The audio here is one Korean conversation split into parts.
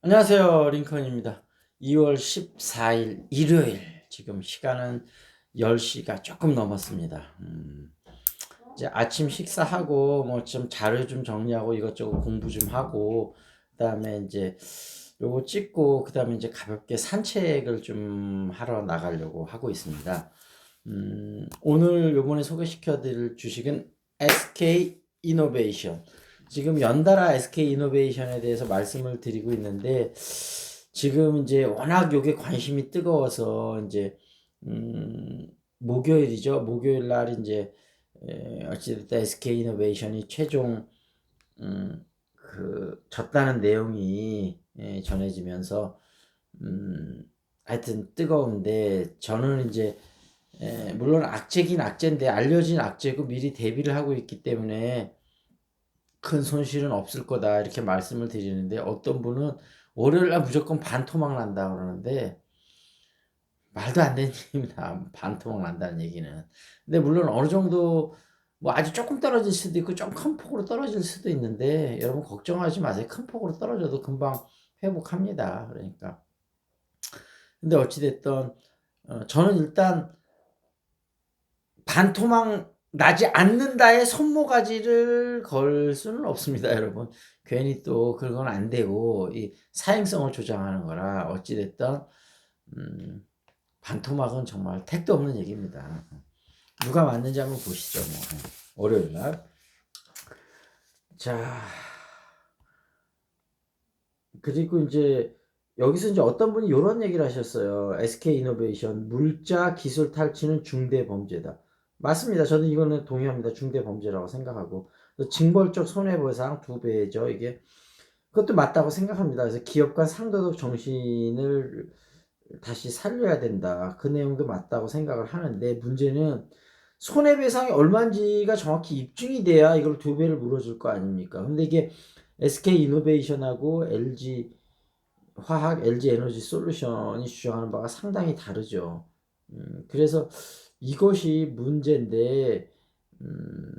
안녕하세요. 링컨입니다. 2월 14일 일요일, 지금 시간은 10시가 조금 넘었습니다. 이제 아침 식사하고 뭐 좀 자료 좀 정리하고 이것저것 공부 좀 하고, 그다음에 이제 요거 찍고, 그다음에 이제 가볍게 산책을 좀 하러 나가려고 하고 있습니다. 오늘 요번에 소개시켜 드릴 주식은 SK 이노베이션. 지금 연달아 SK 이노베이션에 대해서 말씀을 드리고 있는데, 지금 이제 워낙 요게 관심이 뜨거워서 이제 목요일이죠. 목요일 날 이제 어찌됐든 SK 이노베이션이 최종 졌다는 내용이 전해지면서 하여튼 뜨거운데, 저는 이제 물론 악재긴 악재인데, 알려진 악재고 미리 대비를 하고 있기 때문에 큰 손실은 없을 거다 이렇게 말씀을 드리는데, 어떤 분은 월요일 날 무조건 반토막 난다 그러는데 말도 안 되는 얘기입니다. 반토막 난다는 얘기는. 근데 물론 어느 정도 뭐 아주 조금 떨어질 수도 있고 좀 큰 폭으로 떨어질 수도 있는데, 여러분 걱정하지 마세요. 큰 폭으로 떨어져도 금방 회복합니다. 그러니까. 근데 어찌됐든 저는 일단 반토막 나지 않는다에 손모가지를 걸 수는 없습니다, 여러분. 괜히 또 그건 안 되고, 이 사행성을 조장하는 거라, 어찌됐든 반토막은 정말 택도 없는 얘기입니다. 누가 맞는지 한번 보시죠, 뭐. 월요일 날. 자, 그리고 이제 여기서 이제 어떤 분이 이런 얘기를 하셨어요. SK 이노베이션 물자 기술 탈취는 중대 범죄다. 맞습니다. 저는 이거는 동의합니다. 중대 범죄라고 생각하고, 징벌적 손해배상 2배죠. 이게 그것도 맞다고 생각합니다. 그래서 기업 간 상도덕 정신을 다시 살려야 된다. 그 내용도 맞다고 생각을 하는데, 문제는 손해배상이 얼마인지가 정확히 입증이 돼야 이걸 2배를 물어줄 거 아닙니까? 근데 이게 SK 이노베이션하고 LG 화학, LG 에너지 솔루션이 주장하는 바가 상당히 다르죠. 그래서 이것이 문제인데, 음,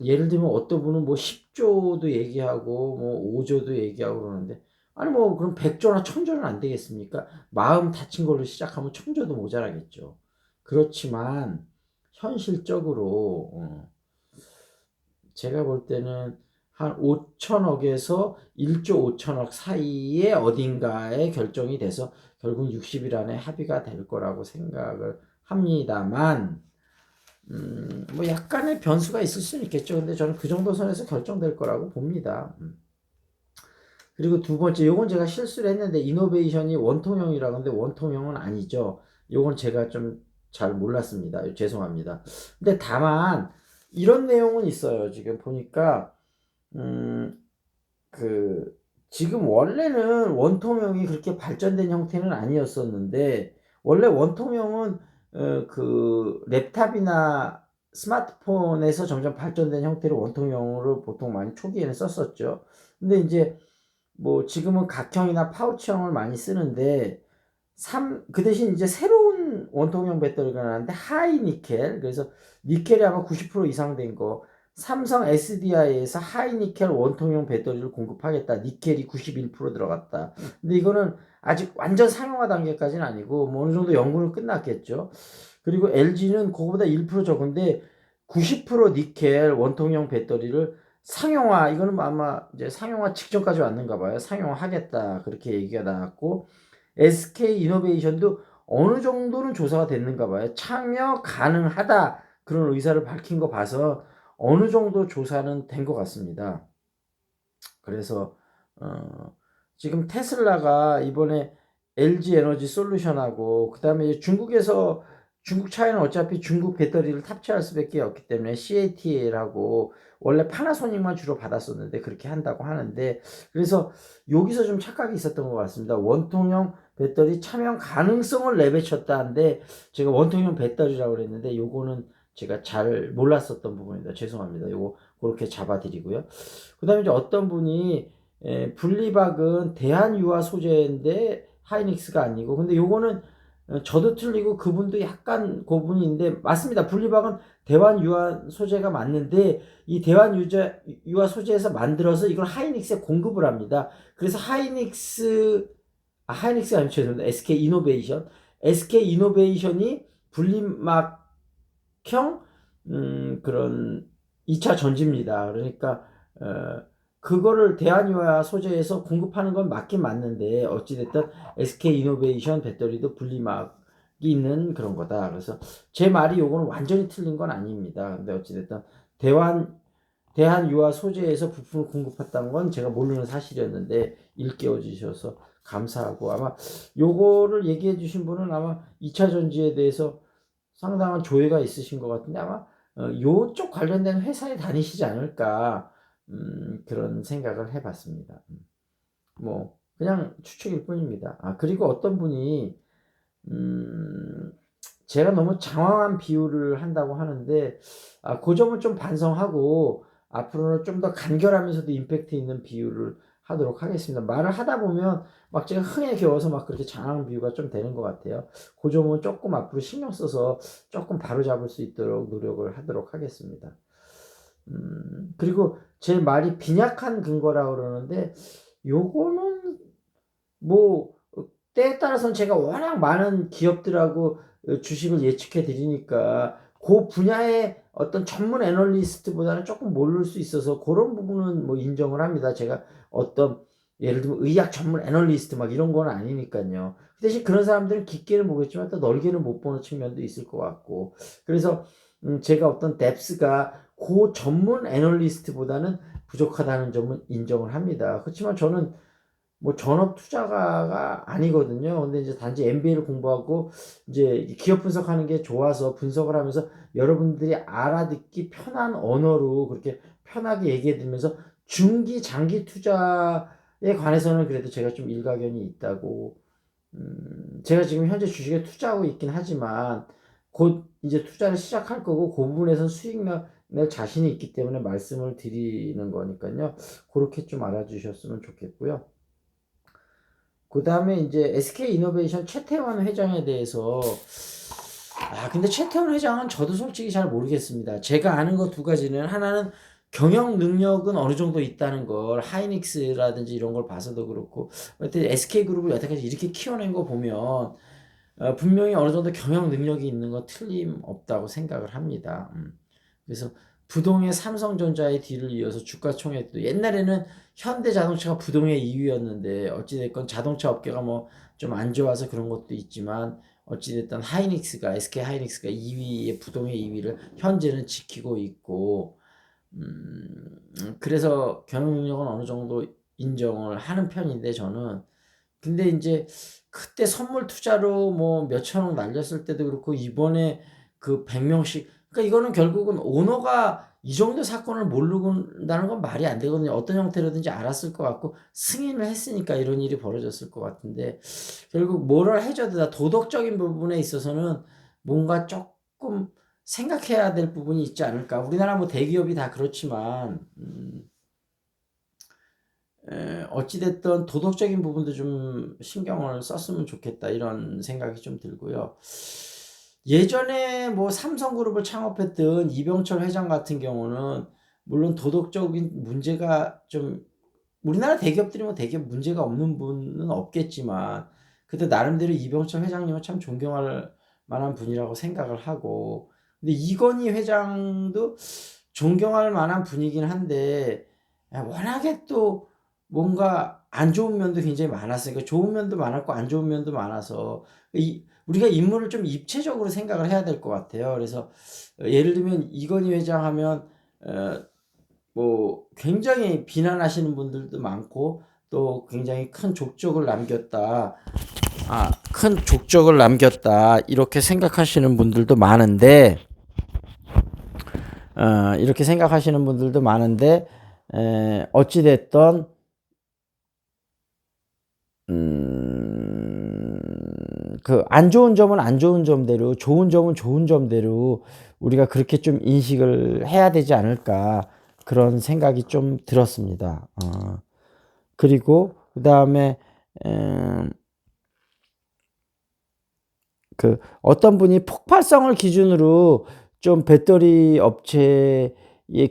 예를 들면 어떤 분은 뭐 10조도 얘기하고 뭐 5조도 얘기하고 그러는데, 아니 뭐 그럼 100조나 1000조는 안 되겠습니까? 마음 다친 걸로 시작하면 1000조도 모자라겠죠. 그렇지만 현실적으로 제가 볼 때는 한 5천억에서 1조 5천억 사이에 어딘가에 결정이 돼서 결국 60일 안에 합의가 될 거라고 생각을 합니다만, 뭐 약간의 변수가 있을 수는 있겠죠. 근데 저는 그 정도 선에서 결정될 거라고 봅니다. 그리고 두 번째, 요건 제가 실수를 했는데 이노베이션이 원통형이라고 하는데 원통형은 아니죠. 요건 제가 좀 잘 몰랐습니다. 죄송합니다. 근데 다만 이런 내용은 있어요. 지금 보니까 음, 그, 지금 원래는 원통형이 그렇게 발전된 형태는 아니었었는데, 원래 원통형은, 랩탑이나 스마트폰에서 점점 발전된 형태로 원통형으로 보통 많이 초기에는 썼었죠. 근데 이제, 뭐, 지금은 각형이나 파우치형을 많이 쓰는데, 그 대신 이제 새로운 원통형 배터리가 나왔는데 하이 니켈, 그래서 니켈이 아마 90% 이상 된 거, 삼성 SDI에서 하이 니켈 원통형 배터리를 공급하겠다. 니켈이 91% 들어갔다. 근데 이거는 아직 완전 상용화 단계까지는 아니고 뭐 어느 정도 연구는 끝났겠죠. 그리고 LG는 그거보다 1% 적은데 90% 니켈 원통형 배터리를 상용화, 이거는 아마 이제 상용화 직전까지 왔는가 봐요. 상용화 하겠다, 그렇게 얘기가 나왔고, SK 이노베이션도 어느 정도는 조사가 됐는가 봐요. 참여 가능하다, 그런 의사를 밝힌 거 봐서 어느 정도 조사는 된 것 같습니다. 그래서 지금 테슬라가 이번에 LG 에너지 솔루션하고, 그 다음에 중국 차이는 어차피 중국 배터리를 탑재할 수밖에 없기 때문에 CATL하고, 원래 파나소닉만 주로 받았었는데 그렇게 한다고 하는데, 그래서 여기서 좀 착각이 있었던 것 같습니다. 원통형 배터리 참여 가능성을 내비쳤다는데, 제가 원통형 배터리라고 그랬는데 요거는 제가 잘 몰랐었던 부분입니다. 죄송합니다. 요거 그렇게 잡아드리고요. 그 다음에 이제 어떤 분이 분리박은 대한유화 소재인데 하이닉스가 아니고, 근데 요거는 저도 틀리고 그분도 약간 고분인데 맞습니다. 분리박은 대환 유화 소재가 맞는데 이 대환 유화 소재에서 만들어서 이걸 하이닉스에 공급을 합니다. 그래서 하이닉스가 아니죠. 죄송합니다. SK 이노베이션이 분리막형 그런 2차 전지입니다. 그러니까 그거를 대한유화 소재에서 공급하는 건 맞긴 맞는데 어찌됐든 SK 이노베이션 배터리도 분리막이 있는 그런 거다. 그래서 제 말이 요거는 완전히 틀린 건 아닙니다. 근데 어찌됐든 대한유화 소재에서 부품을 공급했다는 건 제가 모르는 사실이었는데 일깨워 주셔서 감사하고 아마 요거를 얘기해 주신 분은 아마 2차 전지에 대해서 상당한 조예가 있으신 것 같은데 아마 요쪽 관련된 회사에 다니시지 않을까 그런 생각을 해봤습니다. 뭐 그냥 추측일 뿐입니다. 그리고 어떤 분이 제가 너무 장황한 비유를 한다고 하는데 그 점은 좀 반성하고 앞으로는 좀 더 간결하면서도 임팩트 있는 비유를 하도록 하겠습니다. 말을 하다 보면 막 제가 흥에 겨워서 막 그렇게 장황한 비유가 좀 되는 것 같아요. 그 점은 조금 앞으로 신경 써서 조금 바로잡을 수 있도록 노력을 하도록 하겠습니다. 그리고 제 말이 빈약한 근거라고 그러는데 요거는 뭐 때에 따라서는 제가 워낙 많은 기업들하고 주식을 예측해 드리니까 그 분야의 어떤 전문 애널리스트보다는 조금 모를 수 있어서 그런 부분은 뭐 인정을 합니다. 제가 어떤 예를 들면 의학 전문 애널리스트 막 이런 건 아니니까요. 그 대신 그런 사람들은 깊게는 보겠지만 또 넓게는 못 보는 측면도 있을 것 같고 그래서 제가 어떤 뎁스가 그 전문 애널리스트보다는 부족하다는 점은 인정을 합니다. 그렇지만 저는 뭐 전업 투자가가 아니거든요. 근데 이제 단지 MBA를 공부하고 이제 기업 분석하는 게 좋아서 분석을 하면서 여러분들이 알아듣기 편한 언어로 그렇게 편하게 얘기해 드리면서 중기 장기 투자에 관해서는 그래도 제가 좀 일가견이 있다고 제가 지금 현재 주식에 투자하고 있긴 하지만 곧 이제 투자를 시작할 거고 그 부분에서 수익 낼 자신이 있기 때문에 말씀을 드리는 거니까요. 그렇게 좀 알아주셨으면 좋겠고요. 그 다음에 이제 SK 이노베이션 최태원 회장에 대해서 근데 최태원 회장은 저도 솔직히 잘 모르겠습니다. 제가 아는 거 두 가지는 하나는 경영 능력은 어느 정도 있다는 걸 하이닉스라든지 이런 걸 봐서도 그렇고 하여튼 SK그룹을 여태까지 이렇게 키워낸 거 보면 분명히 어느 정도 경영 능력이 있는 건 틀림없다고 생각을 합니다. 그래서 부동의 삼성전자의 뒤를 이어서 주가총액도 옛날에는 현대자동차가 부동의 2위였는데 어찌됐건 자동차 업계가 뭐 좀 안 좋아서 그런 것도 있지만 어찌됐든 SK 하이닉스가 2위의 부동의 2위를 현재는 지키고 있고 그래서 경영 능력은 어느 정도 인정을 하는 편인데 저는 근데 이제 그때 선물 투자로 뭐 몇천억 날렸을 때도 그렇고 이번에 그 100명씩 그러니까 이거는 결국은 오너가 이 정도 사건을 모른다는 건 말이 안 되거든요. 어떤 형태로든지 알았을 것 같고 승인을 했으니까 이런 일이 벌어졌을 것 같은데 결국 뭐를 해줘도 다 도덕적인 부분에 있어서는 뭔가 조금 생각해야 될 부분이 있지 않을까. 우리나라 뭐 대기업이 다 그렇지만 어찌됐든 도덕적인 부분도 좀 신경을 썼으면 좋겠다 이런 생각이 좀 들고요. 예전에 뭐 삼성그룹을 창업했던 이병철 회장 같은 경우는 물론 도덕적인 문제가 좀 우리나라 대기업들이 뭐 대기업 문제가 없는 분은 없겠지만 그때 나름대로 이병철 회장님은 참 존경할 만한 분이라고 생각을 하고 근데 이건희 회장도 존경할 만한 분이긴 한데 워낙에 또 뭔가 안 좋은 면도 굉장히 많았으니까 좋은 면도 많았고 안 좋은 면도 많아서 우리가 인물을 좀 입체적으로 생각을 해야 될 것 같아요. 그래서 예를 들면 이건희 회장 하면 뭐 굉장히 비난하시는 분들도 많고 또 굉장히 큰 족적을 남겼다. 큰 족적을 남겼다. 이렇게 생각하시는 분들도 많은데 이렇게 생각하시는 분들도 많은데 어찌됐던 그 안 좋은 점은 안 좋은 점대로 좋은 점은 좋은 점대로 우리가 그렇게 좀 인식을 해야 되지 않을까 그런 생각이 좀 들었습니다. 그리고 그 다음에 어떤 분이 폭발성을 기준으로 좀 배터리 업체의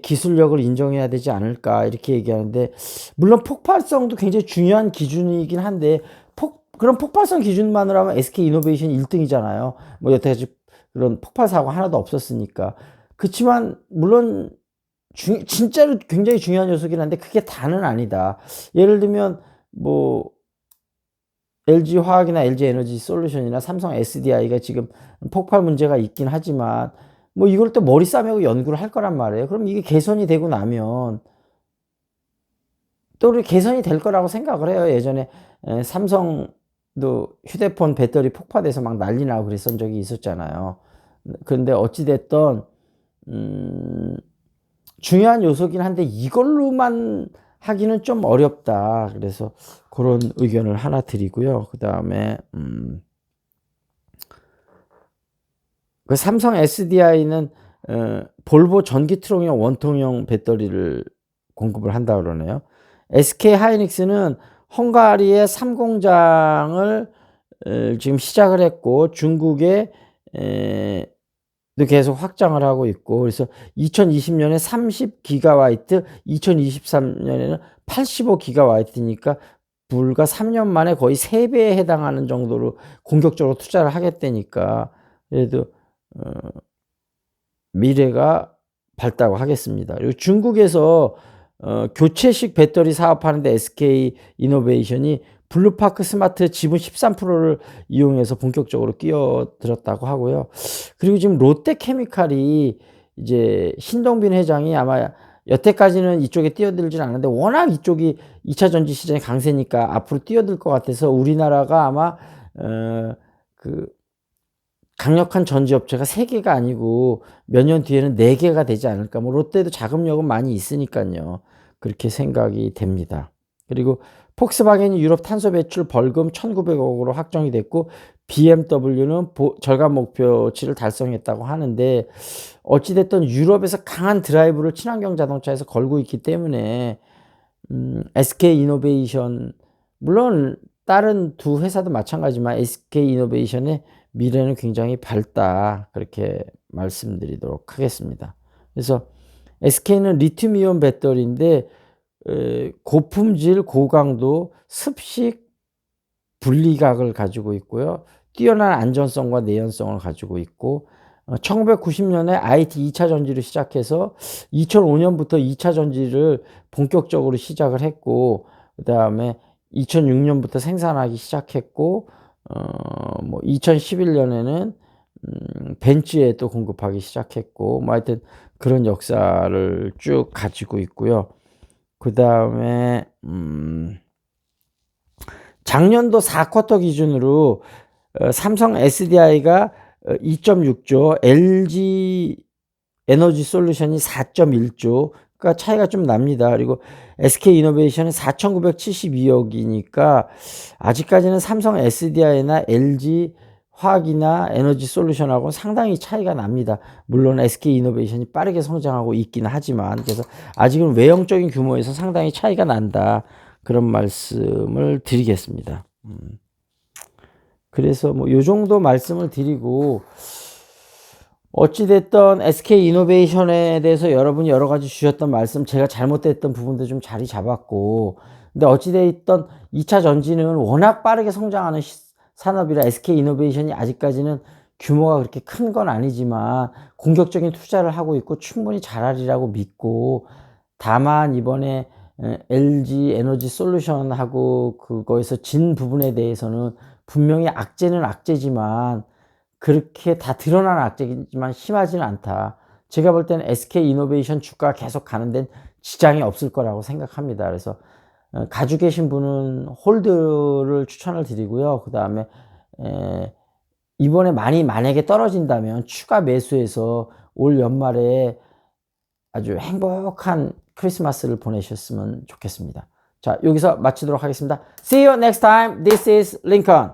기술력을 인정해야 되지 않을까 이렇게 얘기하는데, 물론 폭발성도 굉장히 중요한 기준이긴 한데 그런 폭발성 기준만으로 하면 SK 이노베이션 1등이잖아요. 뭐 여태까지 그런 폭발 사고 하나도 없었으니까. 그렇지만 물론 진짜로 굉장히 중요한 요소긴 한데 그게 다는 아니다. 예를 들면 뭐 LG 화학이나 LG 에너지 솔루션이나 삼성 SDI가 지금 폭발 문제가 있긴 하지만 뭐 이걸 또 머리 싸매고 연구를 할 거란 말이에요. 그럼 이게 개선이 되고 나면 또 개선이 될 거라고 생각을 해요. 예전에 삼성도 휴대폰 배터리 폭파돼서 막 난리 나고 그랬던 적이 있었잖아요. 그런데 어찌됐던 중요한 요소긴 한데 이걸로만 하기는 좀 어렵다. 그래서 그런 의견을 하나 드리고요. 그 다음에 그 삼성 SDI는 볼보 전기 트럭용 원통형 배터리를 공급을 한다 그러네요. SK 하이닉스는 헝가리의 3공장을 지금 시작을 했고 중국에 계속 확장을 하고 있고, 그래서 2020년에 30기가와이트, 2023년에는 85기가와이트니까 불과 3년 만에 거의 3배에 해당하는 정도로 공격적으로 투자를 하겠다니까 그래도 미래가 밝다고 하겠습니다. 그리고 중국에서 교체식 배터리 사업하는데 SK 이노베이션이 블루파크 스마트 지분 13%를 이용해서 본격적으로 끼어들었다고 하고요. 그리고 지금 롯데케미칼이 이제 신동빈 회장이 아마 여태까지는 이쪽에 뛰어들진 않는데 워낙 이쪽이 2차 전지 시장이 강세니까 앞으로 뛰어들 것 같아서 우리나라가 아마 그 강력한 전지업체가 3개가 아니고 몇 년 뒤에는 4개가 되지 않을까. 뭐 롯데도 자금력은 많이 있으니까요. 그렇게 생각이 됩니다. 그리고 폭스바겐이 유럽 탄소 배출 벌금 1,900억으로 확정이 됐고 BMW는 절감 목표치를 달성했다고 하는데, 어찌됐든 유럽에서 강한 드라이브를 친환경 자동차에서 걸고 있기 때문에 SK 이노베이션, 물론 다른 두 회사도 마찬가지지만 SK 이노베이션의 미래는 굉장히 밝다, 그렇게 말씀드리도록 하겠습니다. 그래서 SK는 리튬이온 배터리인데 고품질, 고강도, 습식 분리각을 가지고 있고요. 뛰어난 안전성과 내연성을 가지고 있고 1990년에 IT 2차 전지를 시작해서 2005년부터 2차 전지를 본격적으로 시작을 했고, 그 다음에 2006년부터 생산하기 시작했고 뭐 2011년에는 벤츠에 또 공급하기 시작했고, 뭐 하여튼 그런 역사를 쭉 가지고 있고요. 그 다음에 작년도 4쿼터 기준으로 삼성 SDI가 2.6조, LG 에너지 솔루션이 4.1조, 그러니까 차이가 좀 납니다. 그리고 SK 이노베이션은 4,972억이니까 아직까지는 삼성 SDI나 LG 화학이나 에너지 솔루션하고 상당히 차이가 납니다. 물론 SK 이노베이션이 빠르게 성장하고 있긴 하지만, 그래서 아직은 외형적인 규모에서 상당히 차이가 난다, 그런 말씀을 드리겠습니다. 그래서 뭐 요 정도 말씀을 드리고, 어찌됐든 SK 이노베이션에 대해서 여러분이 여러 가지 주셨던 말씀, 제가 잘못됐던 부분도 좀 자리 잡았고, 근데 어찌됐든 2차 전지는 워낙 빠르게 성장하는 산업이라 SK 이노베이션이 아직까지는 규모가 그렇게 큰 건 아니지만 공격적인 투자를 하고 있고 충분히 잘하리라고 믿고, 다만 이번에 LG 에너지 솔루션하고 그거에서 진 부분에 대해서는 분명히 악재는 악재지만 그렇게 다 드러난 악재지만 심하지는 않다. 제가 볼 때는 SK 이노베이션 주가 계속 가는 데는 지장이 없을 거라고 생각합니다. 그래서 가지고 계신 분은 홀드를 추천을 드리고요. 그 다음에 이번에 많이 만약에 떨어진다면 추가 매수해서 올 연말에 아주 행복한 크리스마스를 보내셨으면 좋겠습니다. 자, 여기서 마치도록 하겠습니다. See you next time. This is Lincoln.